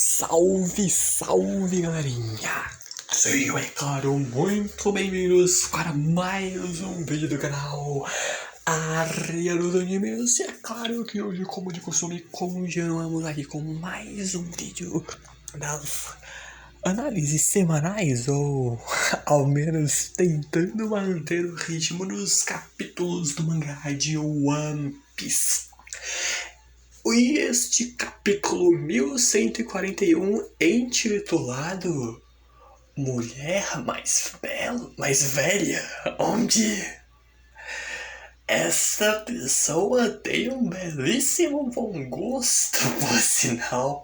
Salve, salve, galerinha! Sejam, é claro, muito bem-vindos para mais um vídeo do canal Área dos Animes. E é claro que hoje, como de costume, continuamos aqui com mais um vídeo das análises semanais, ou ao menos tentando manter o ritmo dos capítulos do mangá de One Piece. E este capítulo 1141, intitulado Mulher mais velha, onde esta pessoa tem um belíssimo bom gosto, por sinal.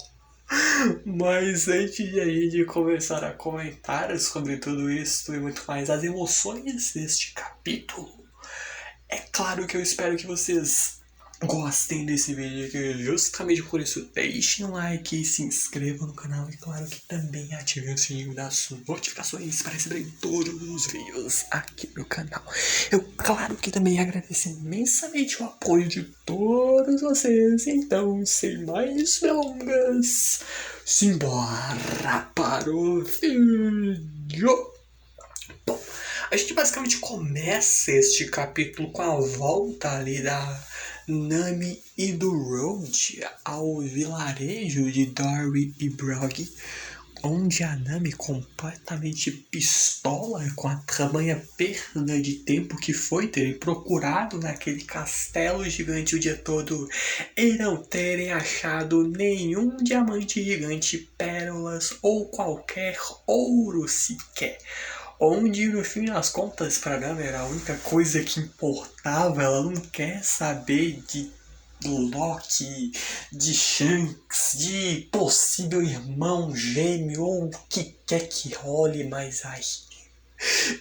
Mas antes de a gente começar a comentar sobre tudo isso e muito mais, as emoções deste capítulo, é claro que eu espero que vocês gostem desse vídeo aqui. Justamente por isso, deixem um like, se inscrevam no canal e claro que também ativem o sininho das notificações para receberem todos os vídeos aqui no canal. Eu claro que também agradeço imensamente o apoio de todos vocês. Então, sem mais delongas, simbora para o vídeo. Bom, a gente basicamente começa este capítulo com a volta ali da Nami e do Road ao vilarejo de Dory e Broggy, onde a Nami, completamente pistola com a tamanha perda de tempo que foi ter procurado naquele castelo gigante o dia todo e não terem achado nenhum diamante gigante, pérolas ou qualquer ouro sequer. Onde, no fim das contas, pra Nami era a única coisa que importava. Ela não quer saber de Loki, de Shanks, de possível irmão gêmeo ou o que quer que role mais aí.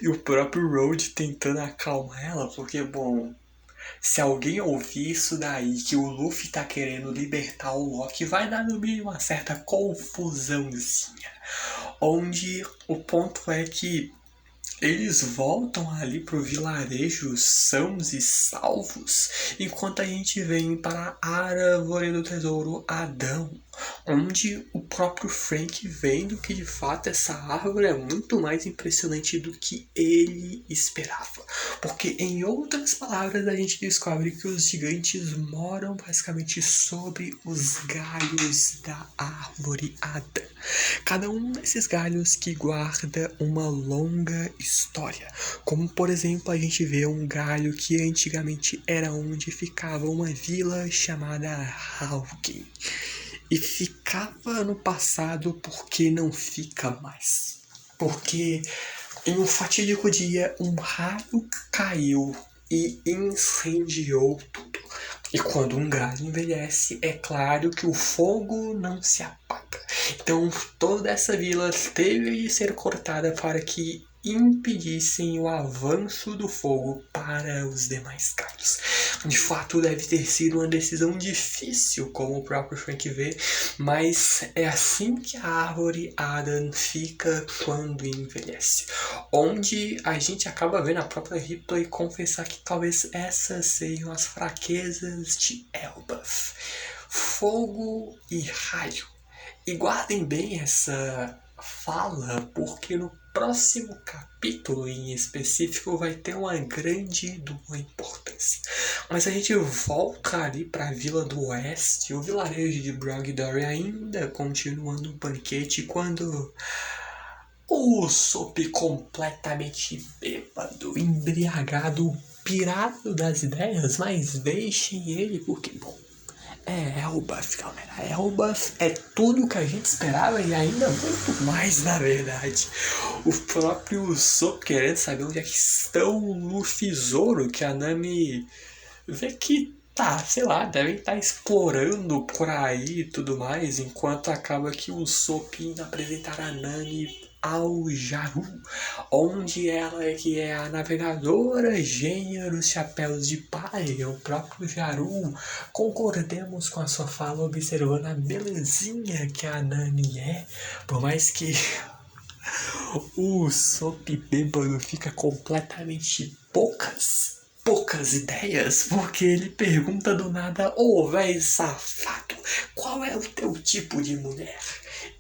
E o próprio Road tentando acalmar ela, porque, bom, se alguém ouvir isso daí, que o Luffy tá querendo libertar o Loki, vai dar no mínimo uma certa confusãozinha. Onde o ponto é que eles voltam ali pro vilarejo sãos e salvos, enquanto a gente vem para a Árvore do Tesouro Adão, onde o próprio Frank vendo que de fato essa árvore é muito mais impressionante do que ele esperava. Porque, em outras palavras, a gente descobre que os gigantes moram basicamente sobre os galhos da Árvore Adão. Cada um desses galhos que guarda uma longa história. Como, por exemplo, a gente vê um galho que antigamente era onde ficava uma vila chamada Haugen. E ficava no passado porque não fica mais. Porque em um fatídico dia um raio caiu e incendiou tudo. E quando um galho envelhece, é claro que o fogo não se apaga. Então toda essa vila teve de ser cortada para que impedissem o avanço do fogo para os demais galhos. De fato, deve ter sido uma decisão difícil, como o próprio Frank vê, mas é assim que a árvore Adam fica quando envelhece. Onde a gente acaba vendo a própria Ripley confessar que talvez essas sejam as fraquezas de Elbaf: fogo e raio. E guardem bem essa fala, porque no próximo capítulo em específico vai ter uma grande dupla importância. Mas a gente volta ali para a Vila do Oeste, o vilarejo de Broggy e Dory ainda continuando o banquete, quando o Usopp, completamente bêbado, embriagado, pirado das ideias, mas deixem ele porque, bom, é Elbaf, galera. Elbaf é tudo que a gente esperava e ainda muito mais, na verdade. O próprio Usopp querendo saber onde é que estão o Luffy e Zoro, que a Nami vê que sei lá, devem estar explorando por aí e tudo mais, enquanto acaba que o Usopp indo apresentar a Nami ao Jaru, onde ela é que é a navegadora gênia dos chapéus de palha, o próprio Jaru. Concordemos com a sua fala, observando a belezinha que a Nami é, por mais que o Usopp bêbado fica completamente bocas. poucas ideias, porque ele pergunta do nada: ô véi safado, qual é o teu tipo de mulher?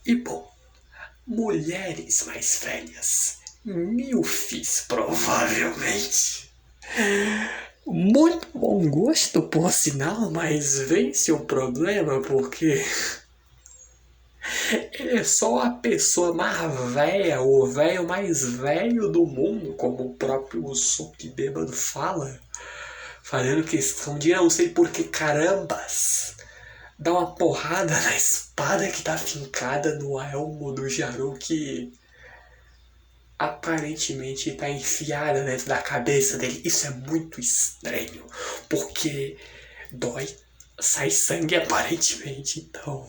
E bom, mulheres mais velhas, milfis provavelmente. Muito bom gosto, por sinal, mas vence o problema porque ele é só a pessoa mais velha, o velho mais velho do mundo, como o próprio Sop bêbado fala, fazendo questão de não sei por que carambas dá uma porrada na espada que tá fincada no elmo do Jaru, que aparentemente tá enfiada dentro da cabeça dele. Isso é muito estranho, porque dói, sai sangue aparentemente, então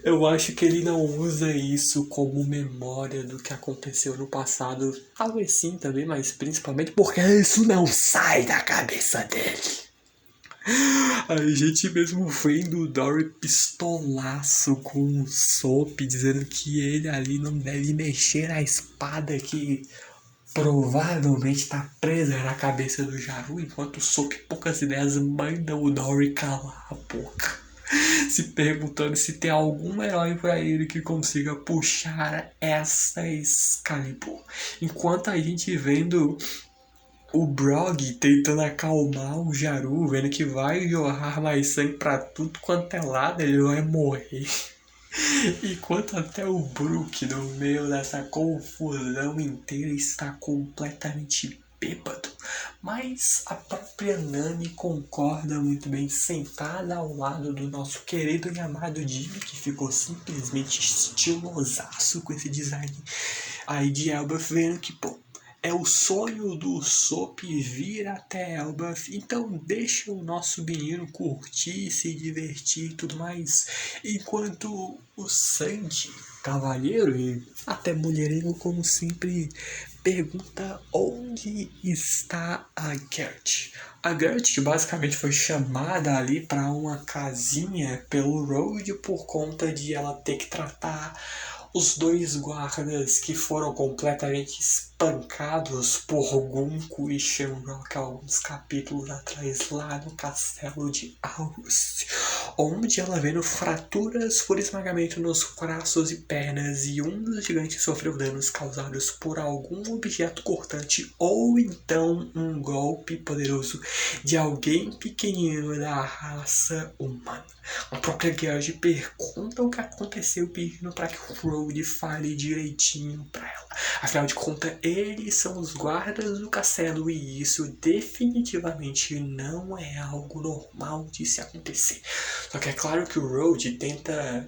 eu acho que ele não usa isso como memória do que aconteceu no passado. Talvez sim também, mas principalmente porque isso não sai da cabeça dele. A gente mesmo vendo o Dory pistolaço com o Sop, dizendo que ele ali não deve mexer a espada que provavelmente tá presa na cabeça do Jaru, enquanto o Sop, poucas ideias, manda o Dory calar a boca, se perguntando se tem algum herói pra ele que consiga puxar essa Excalibur. Enquanto a gente vendo o Brog tentando acalmar o Jaru, vendo que vai jorrar mais sangue pra tudo quanto é lado, ele vai morrer. Enquanto até o Brook, no meio dessa confusão inteira, está completamente bêbado. Mas a própria Nami concorda muito bem, sentada ao lado do nosso querido e amado Jimmy, que ficou simplesmente estilosaço com esse design aí de Elbaf, vendo que, pô, é o sonho do Sop vir até Elbaf, então deixa o nosso menino curtir, se divertir e tudo mais. Enquanto o Sanji, cavalheiro e até mulherengo como sempre, pergunta onde está a Gert. A Gert, que basicamente foi chamada ali para uma casinha pelo Road por conta de ela ter que tratar os dois guardas que foram completamente espancados por Gunko e Shamrock alguns capítulos atrás lá no castelo de August, onde ela vendo fraturas por esmagamento nos braços e pernas e um dos gigantes sofreu danos causados por algum objeto cortante ou então um golpe poderoso de alguém pequenino da raça humana. A própria Gerd pergunta o que aconteceu, pedindo para que o Road fale direitinho para ela. Afinal de contas, eles são os guardas do castelo e isso definitivamente não é algo normal de se acontecer. Só que é claro que o Road tenta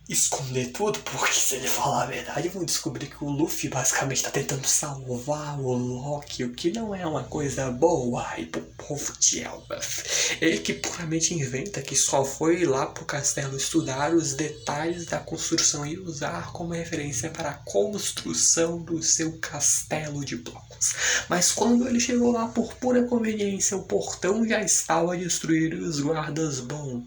esconder tudo, porque se ele falar a verdade, vão descobrir que o Luffy basicamente está tentando salvar o Loki, o que não é uma coisa boa aí pro povo de Elbaf. Ele que puramente inventa que só foi lá pro castelo estudar os detalhes da construção e usar como referência para a construção do seu castelo de blocos. Mas quando ele chegou lá por pura conveniência, o portão já estava destruído e os guardas, bom,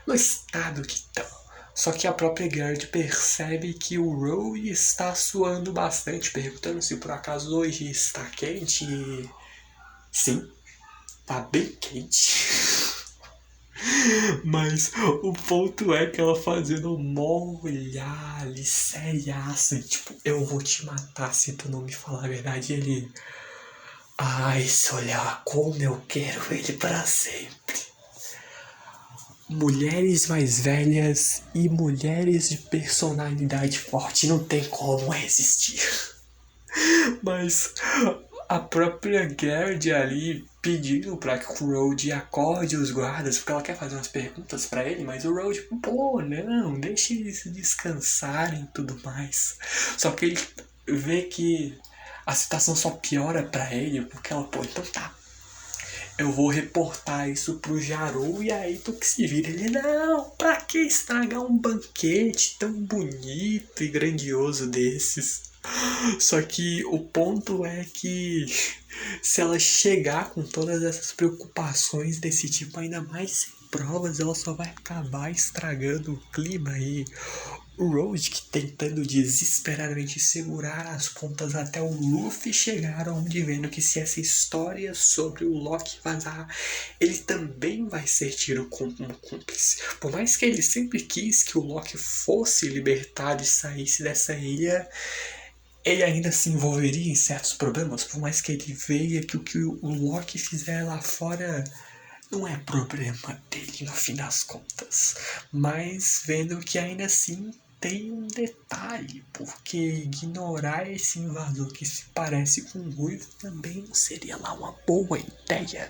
no estado que estão. Só que a própria Gerd percebe que o Road está suando bastante, perguntando se por acaso hoje está quente. E sim, tá bem quente. Mas o ponto é que ela fazendo mó olhar ali, seriaça, tipo, eu vou te matar se tu não me falar a verdade. Ele, esse olhar, como eu quero ele para sempre. Mulheres mais velhas e mulheres de personalidade forte não tem como resistir. Mas a própria Gerd ali pedindo pra que o Road acorde os guardas, porque ela quer fazer umas perguntas pra ele, mas o Road, pô, não, deixa eles descansarem e tudo mais. Só que ele vê que a situação só piora pra ele, porque ela, pô, então tá, eu vou reportar isso pro Jaru e aí tu que se vira. Ele, não, pra que estragar um banquete tão bonito e grandioso desses? Só que o ponto é que se ela chegar com todas essas preocupações desse tipo, ainda mais sem provas, ela só vai acabar estragando o clima e O Road que tentando desesperadamente segurar as pontas até o Luffy chegar onde vendo que se essa história sobre o Loki vazar, ele também vai ser tido como um cúmplice. Por mais que ele sempre quis que o Loki fosse libertado e saísse dessa ilha, ele ainda se envolveria em certos problemas, por mais que ele veja que o Loki fizer lá fora não é problema dele no fim das contas. Mas vendo que ainda assim tem um detalhe, porque ignorar esse invasor que se parece com o Ruivo também não seria lá uma boa ideia.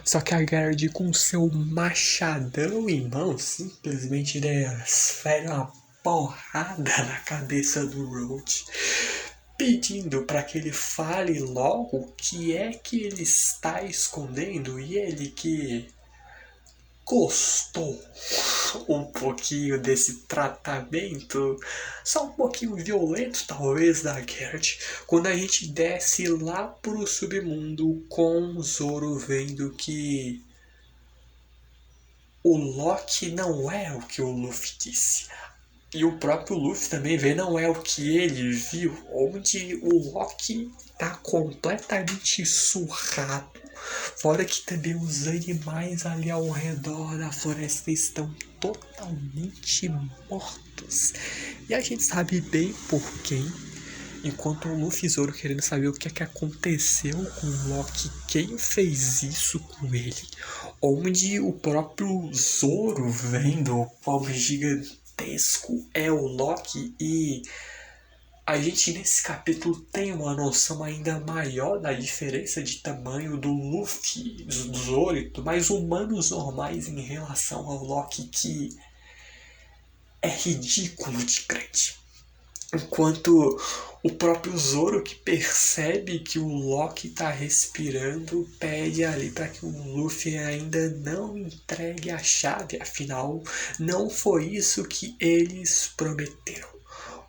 Só que a Gerd com seu machadão em mão simplesmente desfere uma porrada na cabeça do Road, pedindo para que ele fale logo o que é que ele está escondendo, e ele que gostou um pouquinho desse tratamento, só um pouquinho violento talvez, da Gerd, quando a gente desce lá pro submundo com o Zoro vendo que o Loki não é o que o Luffy disse. E o próprio Luffy também vê, não é o que ele viu, onde o Loki tá completamente surrado. Fora que também os animais ali ao redor da floresta estão totalmente mortos. E a gente sabe bem por quem. Enquanto o Luffy e Zoro querendo saber o que é que aconteceu com o Loki, quem fez isso com ele. Onde o próprio Zoro vendo o pobre gigantesco é o Loki, e a gente nesse capítulo tem uma noção ainda maior da diferença de tamanho do Luffy, do Zoro e mais humanos normais em relação ao Loki, que é ridículo de grande. Enquanto o próprio Zoro, que percebe que o Loki tá respirando, pede ali para que o Luffy ainda não entregue a chave, afinal não foi isso que eles prometeram.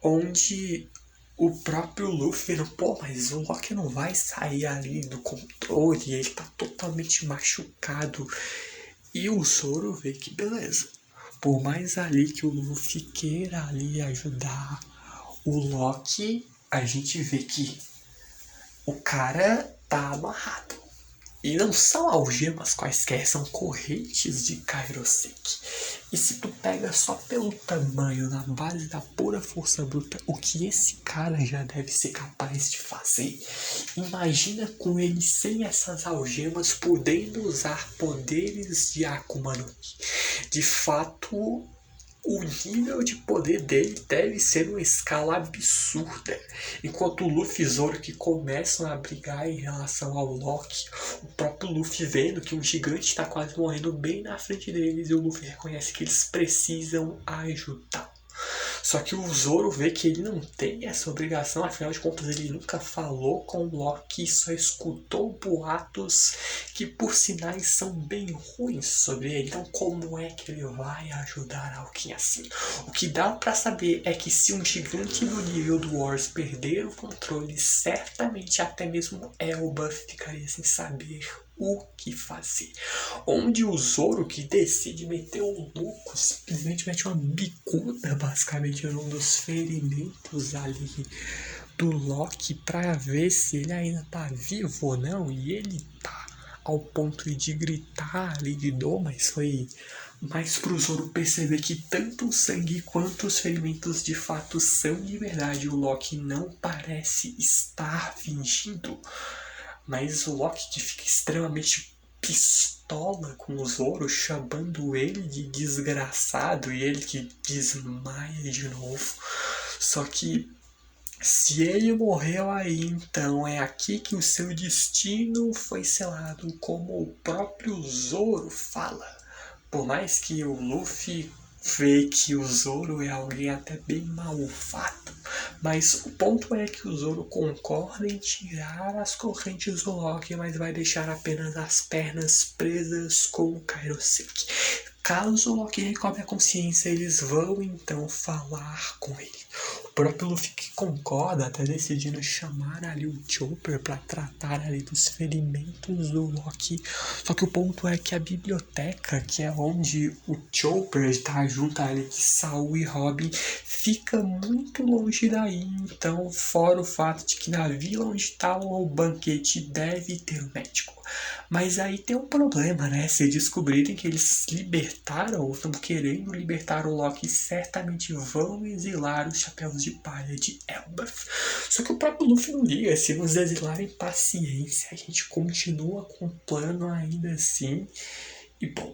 Onde o próprio Luffy, pô, mas o Loki não vai sair ali do controle, ele tá totalmente machucado. E o Zoro vê que beleza, por mais ali que o Luffy queira ali ajudar o Loki, a gente vê que o cara tá amarrado. E não são algemas quaisquer, são correntes de Kairoseki. E se tu pega só pelo tamanho, na base da pura força bruta, o que esse cara já deve ser capaz de fazer, imagina com ele sem essas algemas, podendo usar poderes de Akuma no Mi. De fato, o nível de poder dele deve ser uma escala absurda. Enquanto o Luffy e Zoro que começam a brigar em relação ao Loki, o próprio Luffy vendo que um gigante está quase morrendo bem na frente deles, e o Luffy reconhece que eles precisam ajudar. Só que o Zoro vê que ele não tem essa obrigação, afinal de contas ele nunca falou com o Loki, só escutou boatos que por sinais são bem ruins sobre ele. Então como é que ele vai ajudar alguém assim? O que dá pra saber é que se um gigante do nível do Wars perder o controle, certamente até mesmo Elba ficaria sem saber o que fazer. Onde o Zoro, que decide meter o louco, simplesmente mete uma bicuda basicamente num dos ferimentos ali do Loki pra ver se ele ainda tá vivo ou não, e ele tá, ao ponto de gritar ali de dor, mas foi mais pro Zoro perceber que tanto o sangue quanto os ferimentos de fato são de verdade. O Loki não parece estar fingindo. Mas o Loki que fica extremamente pistola com o Zoro, chamando ele de desgraçado, e ele que desmaia de novo. Só que se ele morreu aí, então é aqui que o seu destino foi selado, como o próprio Zoro fala. Por mais que o Luffy vê que o Zoro é alguém até bem malvado, mas o ponto é que o Zoro concorda em tirar as correntes do Loki, mas vai deixar apenas as pernas presas com o Kairoseki. Caso o Loki recobre a consciência, eles vão então falar com ele. O próprio Luffy que concorda, até decidindo chamar ali o Chopper para tratar ali dos ferimentos do Loki. Só que o ponto é que a biblioteca, que é onde o Chopper está junto ali de Saul e Robin, fica muito longe daí. Então, fora o fato de que na vila onde está o banquete deve ter um médico. Mas aí tem um problema, né? Se descobrirem que eles libertaram ou estão querendo libertar o Loki, certamente vão exilar os chapéus de palha de Elbaf. Só que o próprio Luffy não liga. Se nos exilarem, paciência. A gente continua com o plano ainda assim. E bom,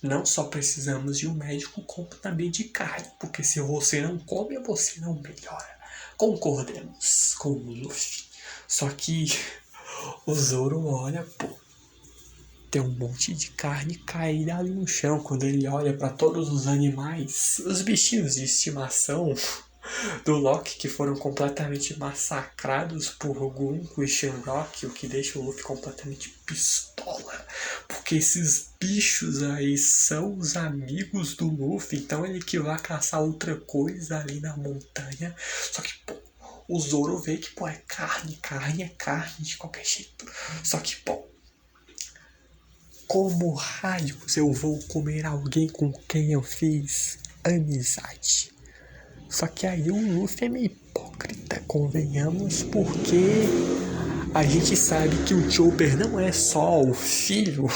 não só precisamos de um médico, como também de carne. Porque se você não come, você não melhora. Concordemos com o Luffy. Só que o Zoro olha, pô, tem um monte de carne caída ali no chão. Quando ele olha para todos os animais, os bichinhos de estimação do Loki que foram completamente massacrados por Gunko e Shenrock, o que deixa o Luffy completamente pistola, porque esses bichos aí são os amigos do Luffy, então ele que vai caçar outra coisa ali na montanha. Só que, pô, o Zoro vê que, pô, é carne é carne de qualquer jeito. Só que, pô, como raios eu vou comer alguém com quem eu fiz amizade? Só que aí o Luffy é meio hipócrita, convenhamos, porque a gente sabe que o Chopper não é só o filho,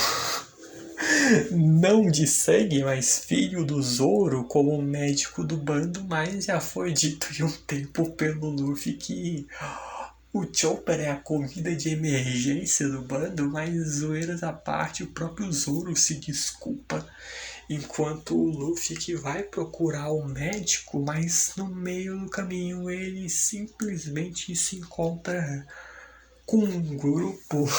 não de sangue, mas filho do Zoro como médico do bando, mas já foi dito em um tempo pelo Luffy que o Chopper é a comida de emergência do bando, mas zoeiras à parte, o próprio Zoro se desculpa. Enquanto o Luffy que vai procurar o médico, mas no meio do caminho ele simplesmente se encontra com um grupo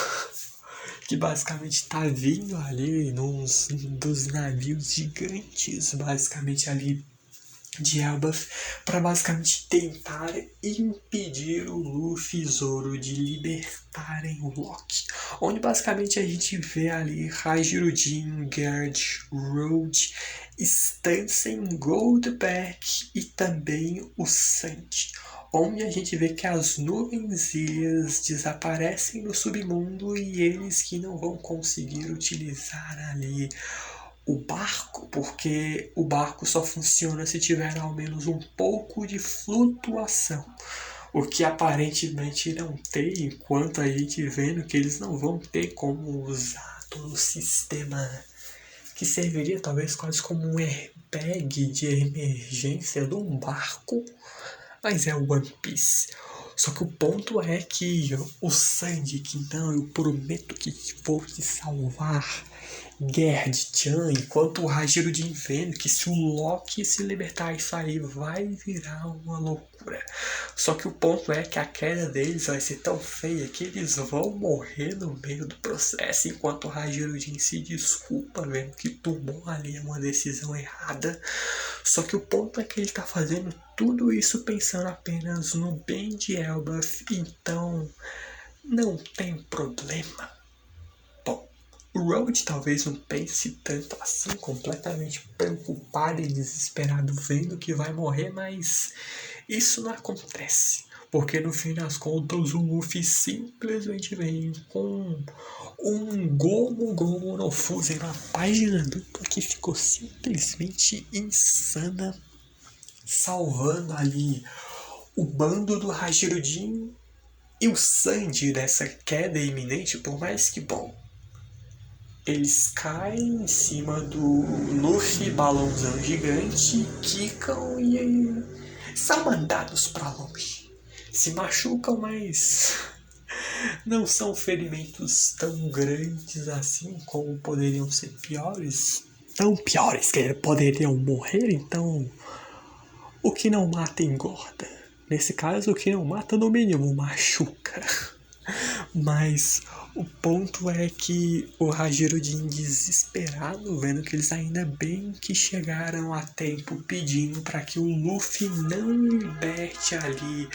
que basicamente tá vindo ali num dos navios gigantes, basicamente ali de Elbaf, para basicamente tentar impedir o Luffy e Zoro de libertarem o Loki. Onde basicamente a gente vê ali Hajirudin, Gerd, Road, Stansen, Goldback e também o Sanji. Onde a gente vê que as nuvens ilhas desaparecem no submundo e eles que não vão conseguir utilizar ali o barco, porque o barco só funciona se tiver ao menos um pouco de flutuação, o que aparentemente não tem, enquanto a gente vendo que eles não vão ter como usar todo o sistema que serviria talvez quase como um airbag de emergência de um barco, mas é o One Piece. Só que o ponto é que o Sanji, que não, eu prometo que vou te salvar, Gerd-chan, enquanto o Hajirudin vendo que se o Loki se libertar isso aí vai virar uma loucura. Só que o ponto é que a queda deles vai ser tão feia que eles vão morrer no meio do processo, enquanto o Hajirudin se desculpa vendo que tomou ali uma decisão errada. Só que o ponto é que ele tá fazendo tudo isso pensando apenas no bem de Elbaf, então não tem problema. O Road talvez não pense tanto assim, completamente preocupado e desesperado, vendo que vai morrer, mas isso não acontece. Porque no fim das contas o Luffy simplesmente vem com um Gomu no Fuse na página dupla que ficou simplesmente insana, salvando ali o bando do Hajirudin e o Sanji dessa queda iminente, por mais que, bom, eles caem em cima do Luffy, balãozão gigante, quicam e são mandados pra longe. Se machucam, mas não são ferimentos tão grandes assim como poderiam ser piores. Tão piores que poderiam morrer, então o que não mata engorda. Nesse caso, o que não mata no mínimo machuca. Mas o ponto é que o Hajirudin desesperado, vendo que eles ainda bem que chegaram a tempo, pedindo para que o Luffy não liberte ali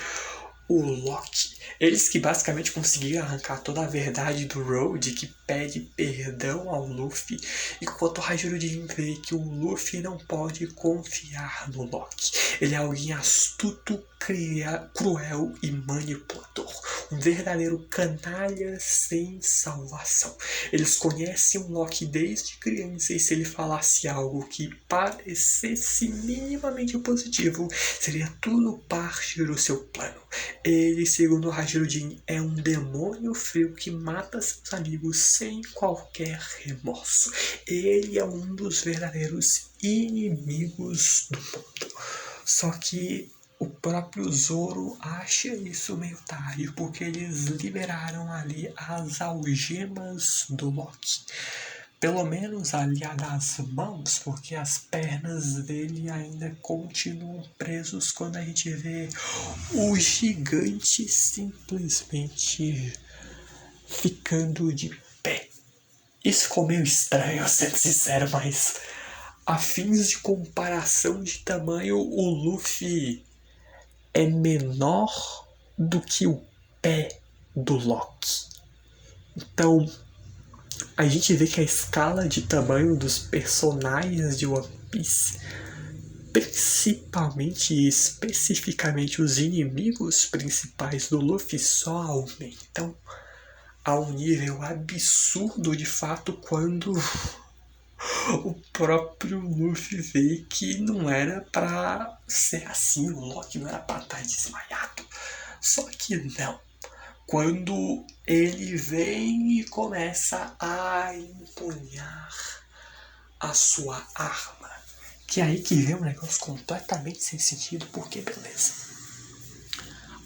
o Loki. Eles que basicamente conseguiram arrancar toda a verdade do Road, que pede perdão ao Luffy, enquanto o Hajirudin vê que o Luffy não pode confiar no Loki. Ele é alguém astuto, cruel e manipulador. Um verdadeiro canalha sem salvação. Eles conhecem o Loki desde criança e se ele falasse algo que parecesse minimamente positivo, seria tudo parte do seu plano. Ele, segundo Hajirudin, é um demônio frio que mata seus amigos sem qualquer remorso. Ele é um dos verdadeiros inimigos do mundo. Só que o próprio Zoro acha isso meio tarde, porque eles liberaram ali as algemas do Loki. Pelo menos ali a das mãos, porque as pernas dele ainda continuam presos quando a gente vê o gigante simplesmente ficando de pé. Isso ficou meio estranho, sendo sincero, mas a fins de comparação de tamanho, o Luffy é menor do que o pé do Loki. Então, a gente vê que a escala de tamanho dos personagens de One Piece, principalmente e especificamente os inimigos principais do Luffy, só aumentam a um nível absurdo de fato quando o próprio Luffy vê que não era pra ser assim, o Loki não era pra estar desmaiado. Só que não. Quando ele vem e começa a empunhar a sua arma. Que é aí que vem um negócio completamente sem sentido, porque beleza.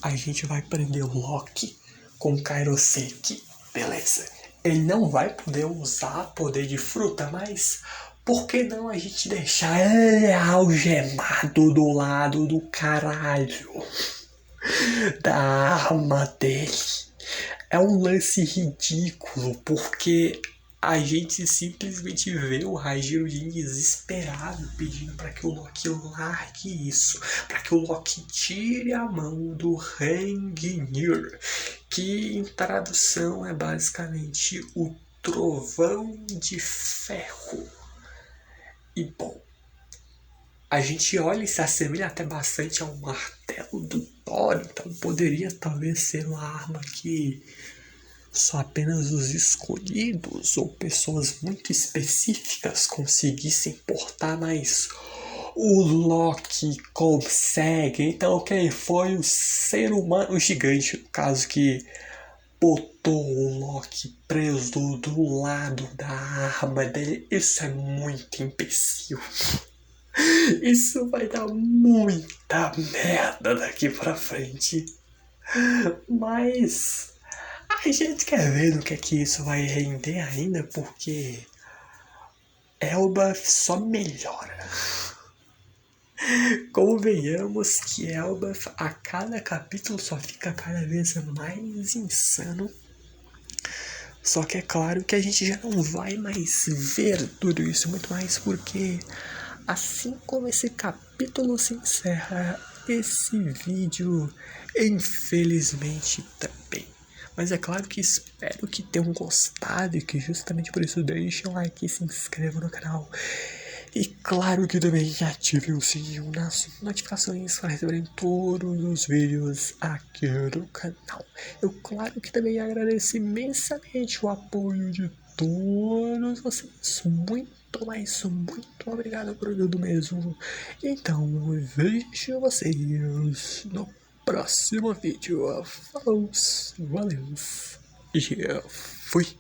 A gente vai prender o Loki com o Kairoseki, beleza. Ele não vai poder usar poder de fruta, mas por que não a gente deixar ele algemado do lado do caralho da arma dele? É um lance ridículo, porque a gente simplesmente vê o Hajirudin desesperado pedindo para que o Loki largue isso, para que o Loki tire a mão do Rengnir, que em tradução é basicamente o trovão de ferro. E bom, a gente olha e se assemelha até bastante ao martelo do Thor, então poderia talvez ser uma arma que só apenas os escolhidos ou pessoas muito específicas conseguissem portar, mas o Loki consegue. Então quem foi o ser humano gigante, no caso, que botou o Loki preso do lado da arma dele? Isso é muito imbecil. Isso vai dar muita merda daqui pra frente. Mas a gente quer ver no que isso vai render ainda, porque Elbaf só melhora. Convenhamos que Elbaf a cada capítulo só fica cada vez mais insano. Só que é claro que a gente já não vai mais ver tudo isso, muito mais porque assim como esse capítulo se encerra, esse vídeo infelizmente também. Mas é claro que espero que tenham gostado e que justamente por isso deixem um like e se inscrevam no canal. E claro que também ativem o sininho nas notificações para receberem todos os vídeos aqui do canal. Eu claro que também agradeço imensamente o apoio de todos vocês. Muito, mas muito obrigado por tudo mesmo. Então, vejo vocês no próximo vídeo. Falou, valeu e fui.